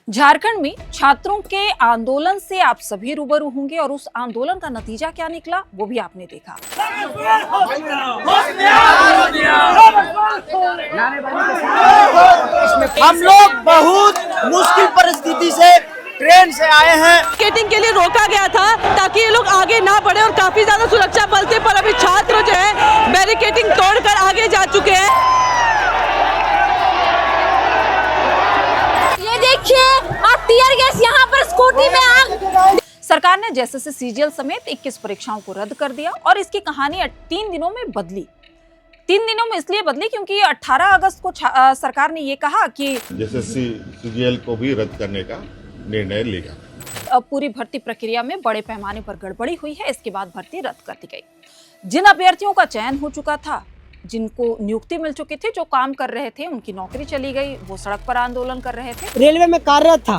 झारखंड में छात्रों के आंदोलन से आप सभी रूबरू होंगे और उस आंदोलन का नतीजा क्या निकला वो भी आपने देखा। हम लोग बहुत मुश्किल परिस्थिति से ट्रेन से आए हैं। स्केटिंग के लिए रोका गया था ताकि ये लोग आगे ना बढ़े और काफी ज्यादा सुरक्षा बल थे, पर अभी छात्र जो है बैरिकेडिंग तोड़कर आगे जा चुके हैं। ये देखिए आप टीयर गैस यहाँ पर स्कूटी में आग। सरकार ने जेएसएससी सीजीएल समेत 21 परीक्षाओं को रद्द कर दिया और इसकी कहानी 3 दिनों में बदली। 3 दिनों में इसलिए बदली क्योंकि 18 अगस्त को सरकार ने ये कहा कि जेएसएससी सीजीएल को भी रद्द करने का निर्णय लिया। अब पूरी भर्ती प्रक्रिया में बड़े पैमाने पर गड़बड़ी हुई है। इसके बाद भर्ती रद्द कर दी गई। जिन अभ्यर्थियों का चयन हो चुका था, जिनको नियुक्ति मिल चुकी थी, जो काम कर रहे थे, उनकी नौकरी चली गई, वो सड़क पर आंदोलन कर रहे थे। रेलवे में कार्यरत था,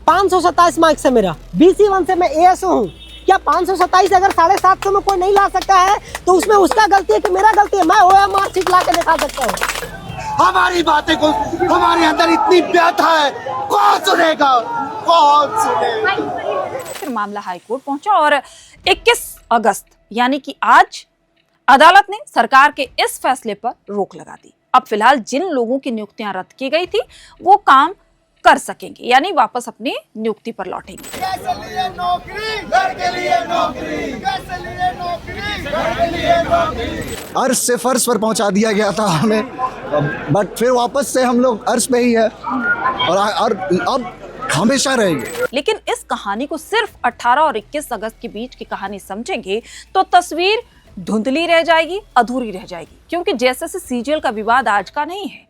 527 मार्क्स से मेरा BC1 से मैं ASO हूँ। क्या 527 अगर 750 में कोई नहीं ला सकता है तो उसमें उसका गलती है कि मेरा गलती है? मैं OMR सीट ला के दिखा सकता हूँ। हमारी बातें को हमारे अंदर इतनी व्यथा है, कौन सुनेगा, कौन सुनेगा? फिर मामला हाईकोर्ट पहुंचा और 21 अगस्त यानी कि आज अदालत ने सरकार के इस फैसले पर रोक लगा दी। अब फिलहाल जिन लोगों की नियुक्तियां रद्द की गई थी वो काम कर सकेंगे, यानी वापस अपनी नियुक्ति पर लौटेंगे। कैसे लिए नौकरी, घर के लिए नौकरी, कैसे लिए नौकरी, घर के लिए नौकरी। अर्श से फर्श पर पहुंचा दिया गया था हमें, बट फिर वापस से हम लोग अर्श पे ही है और अब हमेशा रहेंगे। लेकिन इस कहानी को सिर्फ 18 और 21 अगस्त के बीच की कहानी समझेंगे तो तस्वीर धुंधली रह जाएगी, अधूरी रह जाएगी, क्योंकि जेएसएससी सीजीएल का विवाद आज का नहीं है।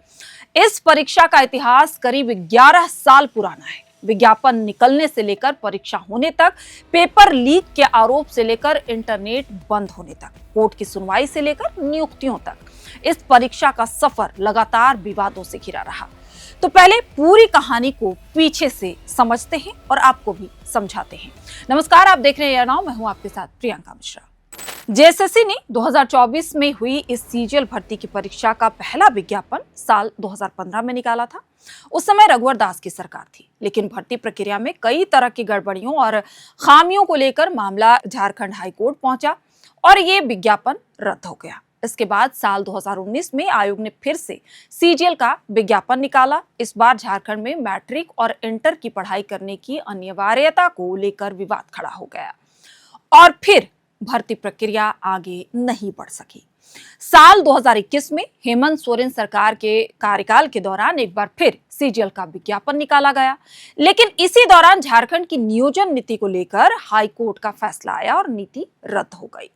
इस परीक्षा का इतिहास करीब 11 साल पुराना है। विज्ञापन निकलने से लेकर परीक्षा होने तक, पेपर लीक के आरोप से लेकर इंटरनेट बंद होने तक, कोर्ट की सुनवाई से लेकर नियुक्तियों तक, इस परीक्षा का सफर लगातार विवादों से घिरा रहा। तो पहले पूरी कहानी को पीछे से समझते हैं और आपको भी समझाते हैं। नमस्कार, आप देख रहे हैं नाउ, मैं हूं आपके साथ प्रियंका मिश्रा। जेएसएससी ने 2024 में हुई इस सीजीएल भर्ती की परीक्षा का पहला विज्ञापन साल 2015 में निकाला था। उस समय रघुवर दास की सरकार थी, लेकिन भर्ती प्रक्रिया में कई तरह की गड़बड़ियों और खामियों को लेकर मामला झारखंड हाईकोर्ट पहुंचा और ये विज्ञापन रद्द हो गया। इसके बाद साल 2019 में आयोग ने फिर से सीजीएल का विज्ञापन निकाला। इस बार झारखंड में मैट्रिक और इंटर की पढ़ाई करने की अनिवार्यता को लेकर विवाद खड़ा हो गया और फिर भर्ती प्रक्रिया आगे नहीं बढ़ सकी। साल 2021 में हेमंत सोरेन सरकार के कार्यकाल के दौरान एक बार फिर सीजीएल का विज्ञापन निकाला गया, लेकिन इसी दौरान झारखंड की नियोजन नीति को लेकर हाईकोर्ट का फैसला आया और नीति रद्द हो गई।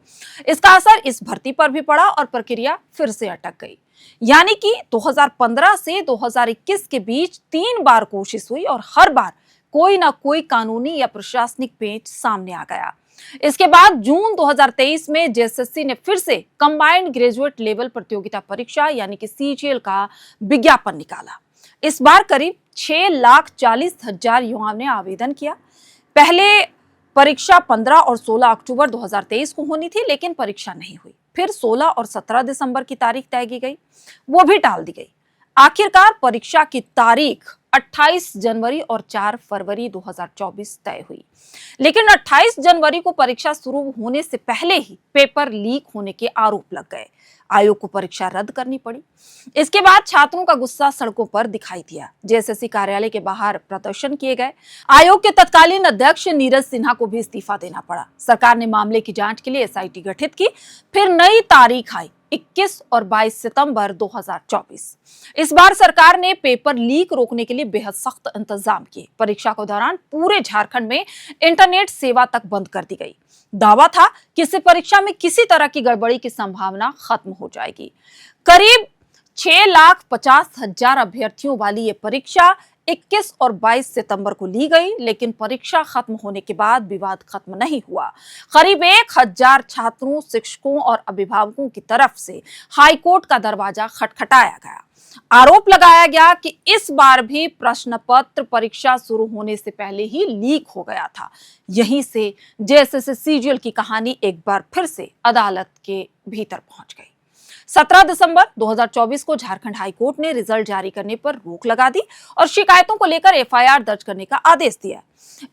इसका असर इस भर्ती पर भी पड़ा और प्रक्रिया फिर से अटक गई। यानी कि 2015 से 2021 के बीच 3 बार कोशिश हुई और हर बार कोई ना कोई कानूनी या प्रशासनिक पेच सामने आ गया। इसके बाद जून 2023 में जेएसएससी ने फिर से कंबाइंड ग्रेजुएट लेवल प्रतियोगिता परीक्षा यानी कि सीजीएल का विज्ञापन निकाला। इस बार करीब 6,40,000 युवाओं ने आवेदन किया। पहले परीक्षा 15 और 16 अक्टूबर 2023 को होनी थी, लेकिन परीक्षा नहीं हुई। फिर 16 और 17 दिसंबर की तारीख तय की गई, वो भी टाल दी गई। आखिरकार परीक्षा की तारीख 28 जनवरी और 4 फरवरी 2024 तय हुई, लेकिन 28 जनवरी को परीक्षा शुरू होने से पहले ही पेपर लीक होने के आरोप लग गए। आयोग को परीक्षा रद्द करनी पड़ी। इसके बाद छात्रों का गुस्सा सड़कों पर दिखाई दिया। जेएसएससी कार्यालय के बाहर प्रदर्शन किए गए। आयोग के तत्कालीन अध्यक्ष नीरज सिन्हा को भी इस्तीफा देना पड़ा। सरकार ने मामले की जांच के लिए एसआईटी गठित की। फिर नई तारीख आई, 21 और 22 सितंबर 2024। इस बार सरकार ने पेपर लीक रोकने के लिए बेहद सख्त इंतजाम किए। परीक्षा के दौरान पूरे झारखंड में इंटरनेट सेवा तक बंद कर दी गई। दावा था कि इस परीक्षा में किसी तरह की गड़बड़ी की संभावना खत्म हो जाएगी। करीब 6,50,000 अभ्यर्थियों वाली ये परीक्षा 21 और 22 सितंबर को ली गई, लेकिन परीक्षा खत्म होने के बाद विवाद खत्म नहीं हुआ। करीब 1,000 छात्रों, शिक्षकों और अभिभावकों की तरफ से हाईकोर्ट का दरवाजा खटखटाया गया। आरोप लगाया गया कि इस बार भी प्रश्न पत्र परीक्षा शुरू होने से पहले ही लीक हो गया था। यहीं से जेएसएससी सीजीएल की कहानी एक बार फिर से अदालत के भीतर पहुंच गई। 17 दिसंबर 2024 को झारखंड हाईकोर्ट ने रिजल्ट जारी करने पर रोक लगा दी और शिकायतों को लेकर एफआईआर दर्ज करने का आदेश दिया।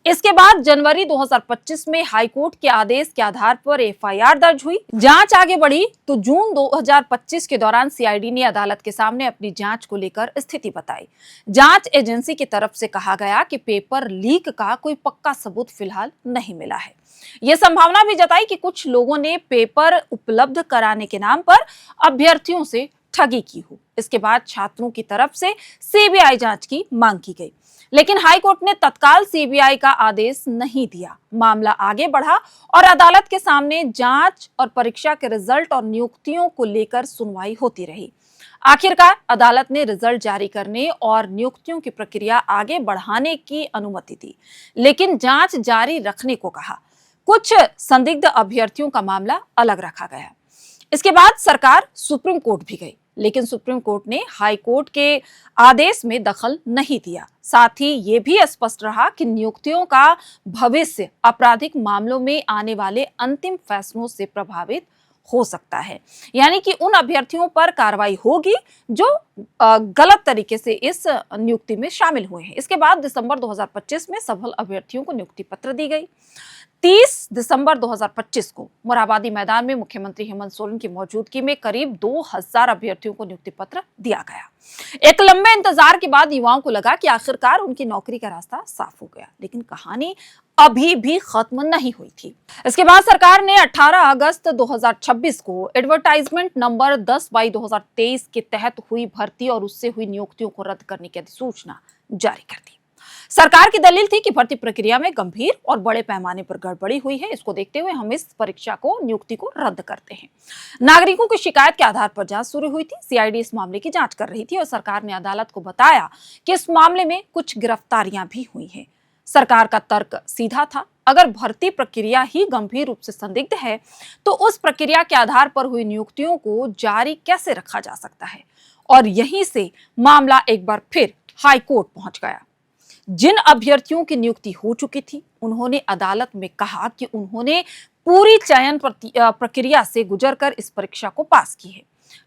इसके बाद जनवरी 2025 में हाईकोर्ट के आदेश के आधार पर एफआईआर दर्ज हुई। जांच आगे बढ़ी तो जून 2025 के दौरान सीआईडी ने अदालत के सामने अपनी जांच को लेकर स्थिति बताई। जांच एजेंसी की तरफ से कहा गया कि पेपर लीक का कोई पक्का सबूत फिलहाल नहीं मिला है। यह संभावना भी जताई कि कुछ लोगों ने पेपर उपलब्ध कराने के नाम पर अभ्यर्थियों से ठगी की हो। इसके बाद छात्रों की तरफ से सीबीआई जांच की मांग की गई, लेकिन हाईकोर्ट ने तत्काल सीबीआई का आदेश नहीं दिया। मामला आगे बढ़ा और अदालत के सामने जांच और परीक्षा के रिजल्ट और नियुक्तियों को लेकर सुनवाई होती रही। आखिरकार अदालत ने रिजल्ट जारी करने और नियुक्तियों की प्रक्रिया आगे बढ़ाने की अनुमति दी, लेकिन जांच जारी रखने को कहा। कुछ संदिग्ध अभ्यर्थियों का मामला अलग रखा गया। इसके बाद सरकार सुप्रीम कोर्ट भी गई, लेकिन सुप्रीम कोर्ट ने हाई कोर्ट के आदेश में दखल नहीं दिया। साथ ही ये भी स्पष्ट रहा कि नियुक्तियों का भविष्य आपराधिक मामलों में आने वाले अंतिम फैसलों से प्रभावित हो सकता है, यानी कि उन अभ्यर्थियों पर कार्रवाई होगी जो गलत तरीके से इस नियुक्ति में शामिल हुए हैं। इसके बाद दिसंबर 2025 में सफल अभ्यर्थियों को नियुक्ति पत्र दी गई। 30 दिसंबर 2025 को मोरहाबादी मैदान में मुख्यमंत्री हेमंत सोरेन की मौजूदगी में करीब 2000 अभ्यर्थियों को नियुक्ति पत्र दिया गया। एक लंबे इंतजार के बाद युवाओं को लगा कि आखिरकार उनकी नौकरी का रास्ता साफ हो गया, लेकिन कहानी अभी भी खत्म नहीं हुई थी। इसके बाद सरकार ने 18 अगस्त 2026 को एडवर्टाइजमेंट नंबर 10/2023 के तहत हुई भर्ती और उससे हुई नियुक्तियों को रद्द करने की अधिसूचना जारी कर दी। सरकार की दलील थी कि भर्ती प्रक्रिया में गंभीर और बड़े पैमाने पर गड़बड़ी हुई है। इसको देखते हुए हम इस परीक्षा को नियुक्ति को रद्द करते हैं। नागरिकों की शिकायत के आधार पर जांच शुरू हुई थी। सीआईडी इस मामले की जांच कर रही थी और सरकार ने अदालत को बताया कि इस मामले में कुछ गिरफ्तारियां भी हुई हैं। सरकार का तर्क सीधा था, अगर भर्ती प्रक्रिया ही गंभीर रूप से संदिग्ध है तो उस प्रक्रिया के आधार पर हुई नियुक्तियों को जारी कैसे रखा जा सकता है। और यहीं से मामला एक बार फिर हाई कोर्ट पहुंच गया। जिन अभ्यर्थियों की नियुक्ति हो चुकी थी उन्होंने अदालत में कहा कि उन्होंने पूरी चयन प्रक्रिया से गुजरकर इस परीक्षा को पास की है,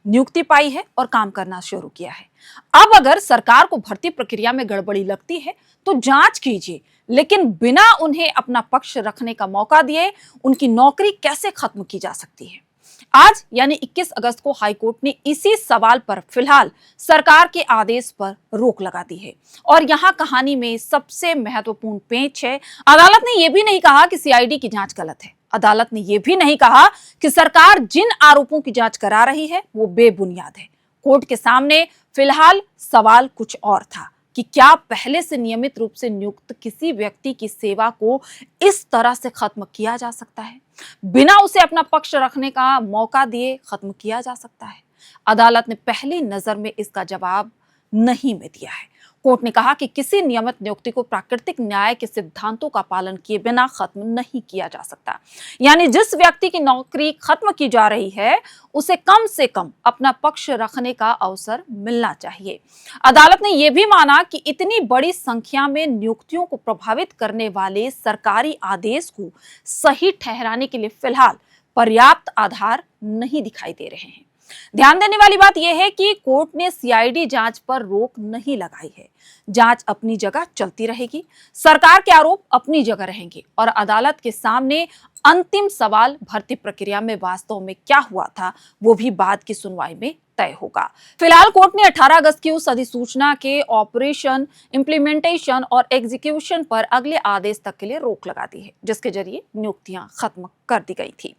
नियुक्ति पाई है और काम करना शुरू किया है। अब अगर सरकार को भर्ती प्रक्रिया में गड़बड़ी लगती है तो जांच कीजिए, लेकिन बिना उन्हें अपना पक्ष रखने का मौका दिए उनकी नौकरी कैसे खत्म की जा सकती है। आज यानी 21 अगस्त को हाईकोर्ट ने इसी सवाल पर फिलहाल सरकार के आदेश पर रोक लगा दी है। और यहाँ कहानी में सबसे महत्वपूर्ण पेच है, अदालत ने यह भी नहीं कहा कि सीआईडी की जांच गलत है। अदालत ने यह भी नहीं कहा कि सरकार जिन आरोपों की जांच करा रही है वो बेबुनियाद है। कोर्ट के सामने फिलहाल सवाल कुछ और था कि क्या पहले से नियमित रूप से नियुक्त किसी व्यक्ति की सेवा को इस तरह से खत्म किया जा सकता है, बिना उसे अपना पक्ष रखने का मौका दिए खत्म किया जा सकता है। अदालत ने पहली नजर में इसका जवाब नहीं में दिया है। कोर्ट ने कहा कि किसी नियमित नियुक्ति को प्राकृतिक न्याय के सिद्धांतों का पालन किए बिना खत्म नहीं किया जा सकता। यानी जिस व्यक्ति की नौकरी खत्म की जा रही है उसे कम से कम अपना पक्ष रखने का अवसर मिलना चाहिए। अदालत ने यह भी माना कि इतनी बड़ी संख्या में नियुक्तियों को प्रभावित करने वाले सरकारी आदेश को सही ठहराने के लिए फिलहाल पर्याप्त आधार नहीं दिखाई दे रहे हैं। ध्यान देने वाली बात यह है कि कोर्ट ने सीआईडी जांच पर रोक नहीं लगाई है। जांच अपनी जगह चलती रहेगी, सरकार के आरोप अपनी जगह रहेंगे और अदालत के सामने अंतिम सवाल भर्ती प्रक्रिया में वास्तव में क्या हुआ था वो भी बाद की सुनवाई में तय होगा। फिलहाल कोर्ट ने 18 अगस्त की उस अधिसूचना के ऑपरेशन, इंप्लीमेंटेशन और एग्जीक्यूशन पर अगले आदेश तक के लिए रोक लगा दी है, जिसके जरिए नियुक्तियां खत्म कर दी गई थी।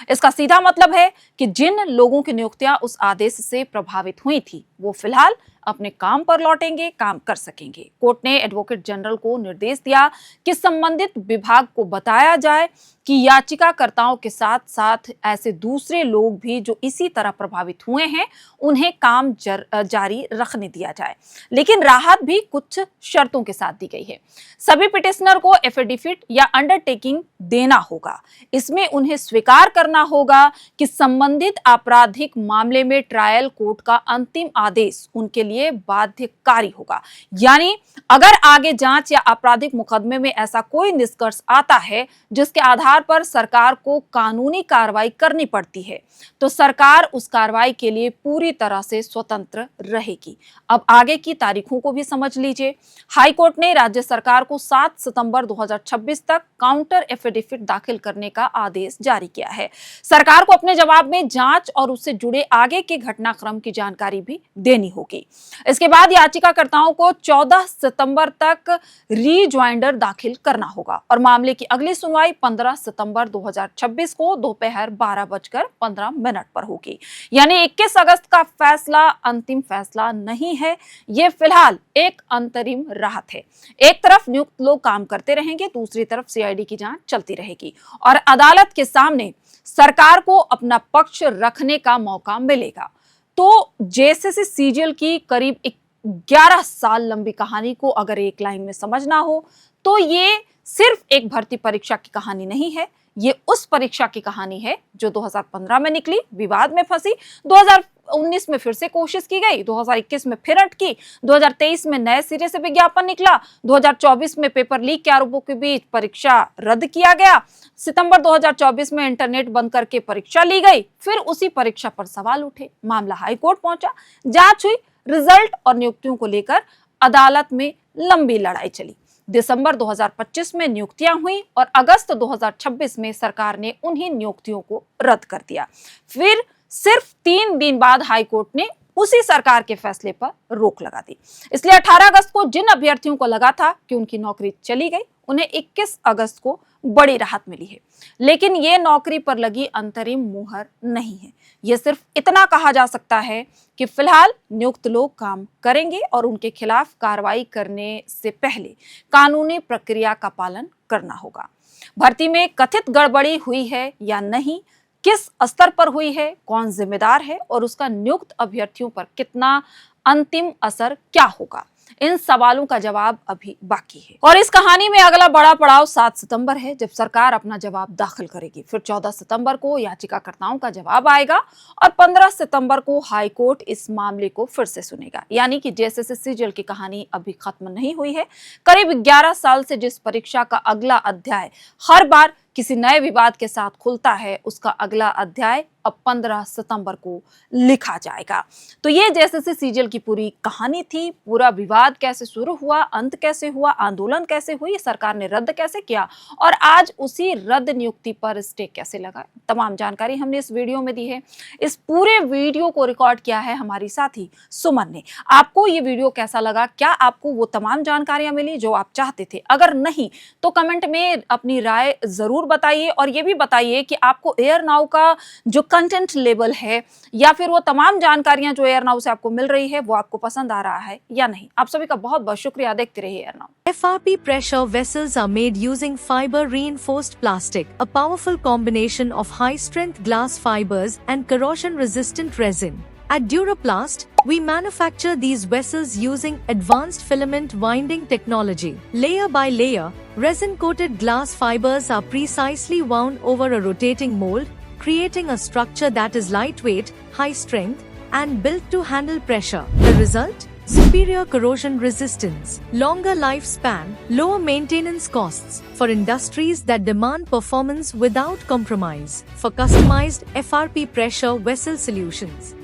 इसका सीधा मतलब है कि जिन लोगों की नियुक्तियां उस आदेश से प्रभावित हुई थी वो फिलहाल अपने काम पर लौटेंगे, काम कर सकेंगे। कोर्ट ने एडवोकेट जनरल को निर्देश दिया कि संबंधित विभाग को बताया जाए कि याचिकाकर्ताओं के साथ साथ ऐसे दूसरे लोग भी जो इसी तरह प्रभावित हुए हैं उन्हें काम जारी रखने दिया जाए, लेकिन राहत भी कुछ शर्तों के साथ दी गई है। सभी पिटिशनर को एफिडेविट या अंडरटेकिंग देना होगा। इसमें उन्हें स्वीकार करना होगा कि संबंधित आपराधिक मामले में ट्रायल कोर्ट का अंतिम आदेश उनके लिए बाध्यकारी होगा। यानी अगर आगे जांच या आपराधिक मुकदमे में ऐसा कोई निष्कर्ष आता है जिसके आधार पर सरकार को कानूनी कार्रवाई करनी पड़ती है, तो सरकार उस कार्रवाई के लिए पूरी तरह से स्वतंत्र रहेगी। अब आगे की तारीखों को भी समझ लीजिए। हाई कोर्ट ने राज्य सरकार को 7 सितंबर 2026 तक काउंटर एफिडेविट दाखिल करने का आदेश जारी किया है। सरकार को अपने जवाब में जांच और उससे जुड़े आगे के घटनाक्रम की जानकारी भी देनी होगी। इसके बाद याचिकाकर्ताओं को 14 सितंबर तक रीजॉइंडर दाखिल करना होगा और मामले की अगली सुनवाई 15 सितंबर 2026 को दोपहर 12:15 पर होगी। यानी 21 अगस्त का फैसला अंतिम फैसला नहीं है, ये फिलहाल एक अंतरिम राहत है। एक तरफ नियुक्त लोग काम करते रहेंगे, दूसरी तरफ सीआईडी की जांच चलती रहेगी और अदालत के सामने सरकार को अपना पक्ष रखने का मौका मिलेगा। तो जेएसएससी सीजीएल की करीब 11 साल लंबी कहानी को अगर एक लाइन में समझना हो तो ये सिर्फ एक भर्ती परीक्षा की कहानी नहीं है, ये उस परीक्षा की कहानी है जो 2015 में निकली, विवाद में फंसी, 2019 में फिर से कोशिश की गई, 2021 में फिर अटकी, 2023 में नए सिरे से विज्ञापन निकला, 2024 में पेपर लीक के आरोपों के बीच परीक्षा रद्द किया गया, सितंबर 2024 में इंटरनेट बंद करके परीक्षा ली गई, फिर उसी परीक्षा पर सवाल उठे, मामला हाई कोर्ट पहुंचा, जांच हुई, रिजल्ट और नियुक्तियों को लेकर अदालत में लंबी लड़ाई चली। दिसंबर 2025 में नियुक्तियां हुई और अगस्त 2026 में सरकार ने उन्हीं नियुक्तियों को रद्द कर दिया। फिर सिर्फ 3 दिन बाद हाई कोर्ट ने उसी सरकार के फैसले पर रोक लगा दी। इसलिए 18 अगस्त को जिन अभ्यर्थियों को लगा था कि उनकी नौकरी चली गई, उन्हें 21 अगस्त को बड़ी राहत मिली है। लेकिन ये नौकरी पर लगी अंतरिम मुहर नहीं है। यह सिर्फ इतना कहा जा सकता है कि फिलहाल नियुक्त लोग काम करेंगे और उनके खिलाफ कार्रवाई करने से पहले कानूनी प्रक्रिया का पालन करना होगा। भर्ती में कथित गड़बड़ी हुई है या नहीं, किस स्तर पर हुई है, कौन जिम्मेदार है और उसका नियुक्त अभ्यर्थियों पर कितना अंतिम असर क्या होगा, इन सवालों का जवाब अभी बाकी है। और इस कहानी में अगला बड़ा पड़ाव 7 सितंबर है, जब सरकार अपना जवाब दाखिल करेगी। फिर 14 सितंबर को याचिकाकर्ताओं का जवाब आएगा और 15 सितंबर को हाई कोर्ट इस मामले को फिर से सुनेगा। यानी कि जेएसएससी सीजीएल की कहानी अभी खत्म नहीं हुई है। करीब 11 साल से जिस परीक्षा का अगला अध्याय हर बार किसी नए विवाद के साथ खुलता है, उसका अगला अध्याय अब 15 सितंबर को लिखा जाएगा। तो ये जेएसएससी सीजीएल की पूरी कहानी थी। पूरा विवाद कैसे शुरू हुआ, अंत कैसे हुआ, आंदोलन कैसे हुई, सरकार ने रद्द कैसे किया और आज उसी रद्द नियुक्ति पर स्टे कैसे लगा, तमाम जानकारी हमने इस वीडियो में दी है। इस पूरे वीडियो को रिकॉर्ड किया है हमारी साथी सुमन ने। आपको ये वीडियो कैसा लगा? क्या आपको वो तमाम जानकारियां मिली जो आप चाहते थे? अगर नहीं तो कमेंट में अपनी राय जरूर बताइए और ये भी बताइए कि आपको एयर नाउ का जो कंटेंट लेवल है या फिर वो तमाम जानकारियां जो एयर नाउ से आपको मिल रही है वो आपको पसंद आ रहा है या नहीं। आप सभी का बहुत बहुत शुक्रिया। देखते रहिए air now. FRP pressure vessels are made using fiber reinforced plastic, a powerful combination of high strength glass fibers and corrosion resistant resin. At Duraplast, we manufacture these vessels using advanced filament winding technology. Layer by layer, resin-coated glass fibers are precisely wound over a rotating mold, creating a structure that is lightweight, high strength, and built to handle pressure. The result? Superior corrosion resistance, longer lifespan, lower maintenance costs for industries that demand performance without compromise. For customized FRP pressure vessel solutions,